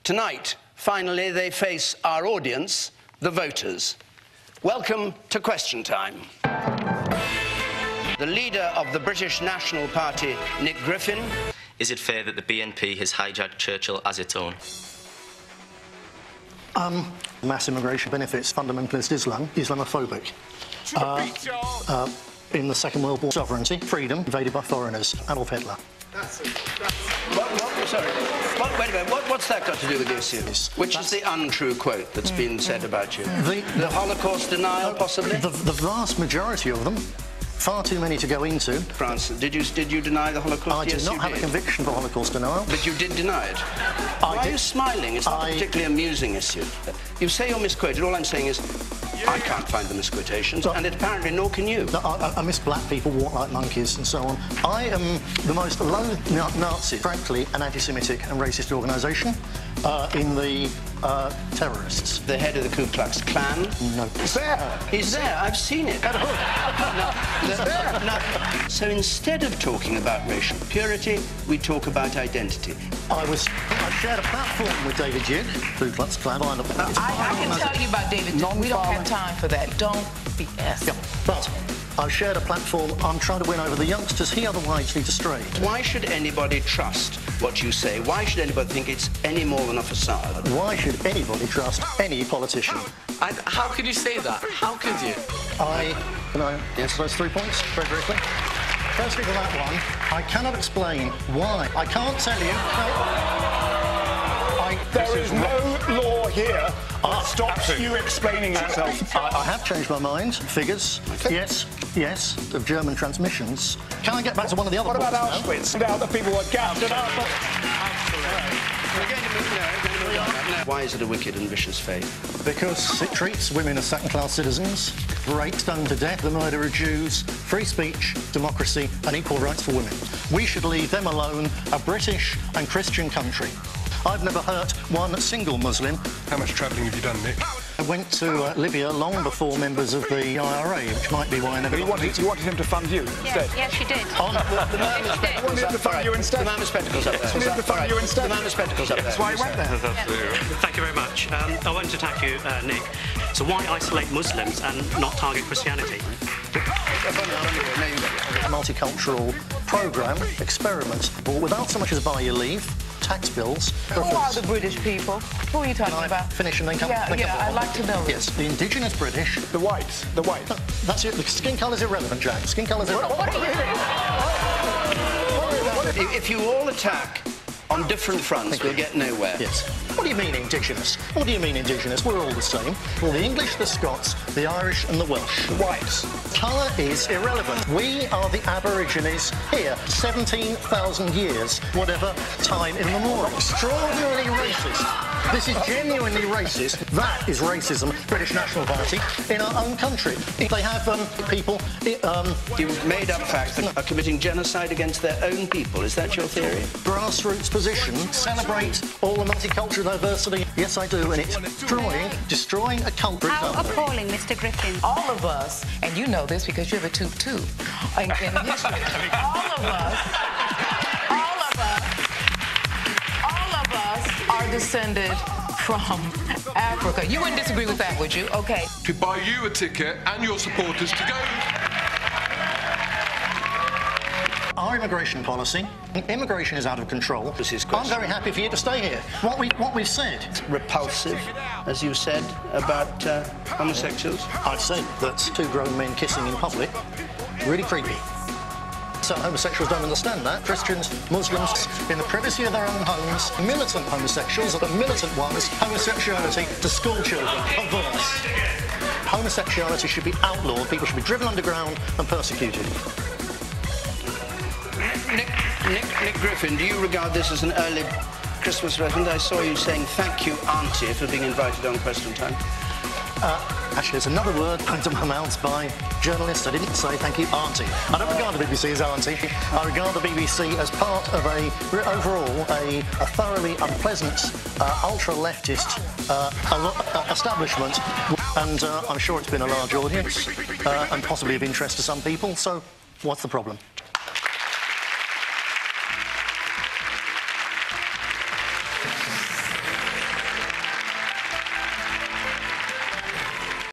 Tonight, finally, they face our audience, the voters. Welcome to Question Time. The leader of the British National Party, Nick Griffin. Is it fair that the BNP has hijacked Churchill as its own? Mass immigration benefits fundamentalist Islam, Islamophobic. In the Second World War, sovereignty, freedom, invaded by foreigners, Adolf Hitler. Wait a minute, what's that got to do with the issue? Which is the untrue quote that's been said about you? The Holocaust denial, possibly? The vast majority of them. Far too many to go into. France, did you deny the Holocaust? I did not have a conviction for Holocaust denial. But you did deny it. Why are you smiling? It's not a particularly amusing issue. You say you're misquoted. All I'm saying is I can't find the misquotations, and apparently nor can you. No, I miss black people, walk like monkeys, and so on. I am the most loathed Nazi, frankly, an anti-Semitic and racist organisation in the terrorists. The head of the Ku Klux Klan? No. He's there. He's there. I've seen it. So instead of talking about racial purity, we talk about identity. I shared a platform with David Duke, Ku Klux Klan. I can tell you about David Duke. We don't have time for that. Don't BS. Yeah, but I've shared a platform. I'm trying to win over the youngsters he otherwise leads astray. Why should anybody trust what you say? Why should anybody think it's any more than a facade? Why should anybody trust any politician? How could you say that? How could you? Can I answer those 3 points very briefly? Firstly, for that one, I cannot explain why. I can't tell you. There is no law here that stops you explaining yourself. I have changed my mind. Figures, yes, of German transmissions. Can I get back to one of the other points? What about now? Auschwitz? Doubt that people were gassed. Why is it a wicked and vicious faith? Because it treats women as second-class citizens, rapes, stoned to death, the murder of Jews, free speech, democracy and equal rights for women. We should leave them alone, a British and Christian country. I've never hurt one single Muslim. How much travelling have you done, Nick? I went to Libya long before members of the IRA, which might be why I never... You wanted him to fund you instead? Yes, you did. The man with spectacles. You wanted him to fund you instead? The man with spectacles up there. You wanted him to fund you instead? The man with spectacles up there. That's why he went there. Thank you very much. I won't attack you, Nick. So why isolate Muslims and not target Christianity? A multicultural programme, experiment, without so much as buy your leave, tax bills... Who are the British people? Who are you talking about? Finish and then come... I'd like to know. Yes, the indigenous British... The whites. That's it. The skin colour's irrelevant, Jack. Skin colour's irrelevant. If you all attack on different fronts, we'll get nowhere. Yes. What do you mean indigenous? What do you mean indigenous? We're all the same. Well, the English, the Scots, the Irish and the Welsh. The whites. Colour is irrelevant. We are the Aborigines here, 17,000 years, whatever time immemorial. Extraordinarily racist. This is genuinely racist. That is racism, British National Party, in our own country. They have people... You've made up facts that are committing genocide against their own people. Is that your theory? Grassroots position, celebrate all the multicultural diversity. Yes, I do, and it's destroying a country. How appalling, Mr. Griffin. All of us, and you know this because you have a tube too, in history, all of us are descended from Africa. You wouldn't disagree with that, would you? Okay. To buy you a ticket and your supporters to go. Our immigration policy, immigration is out of control. I'm very happy for you to stay here. What we've said... Repulsive, as you said, about homosexuals? I've said that two grown men kissing in public, really creepy. Some homosexuals don't understand that. Christians, Muslims, in the privacy of their own homes, militant homosexuals are the militant ones, homosexuality to school children, averse. Homosexuality should be outlawed, people should be driven underground and persecuted. Nick Griffin, do you regard this as an early Christmas present? I saw you saying thank you, Auntie, for being invited on Question Time. Actually, there's another word put into my mouth by journalists. I didn't say thank you, Auntie. I don't regard the BBC as Auntie. I regard the BBC as part of a thoroughly unpleasant, ultra-leftist establishment. And I'm sure it's been a large audience and possibly of interest to some people. So what's the problem?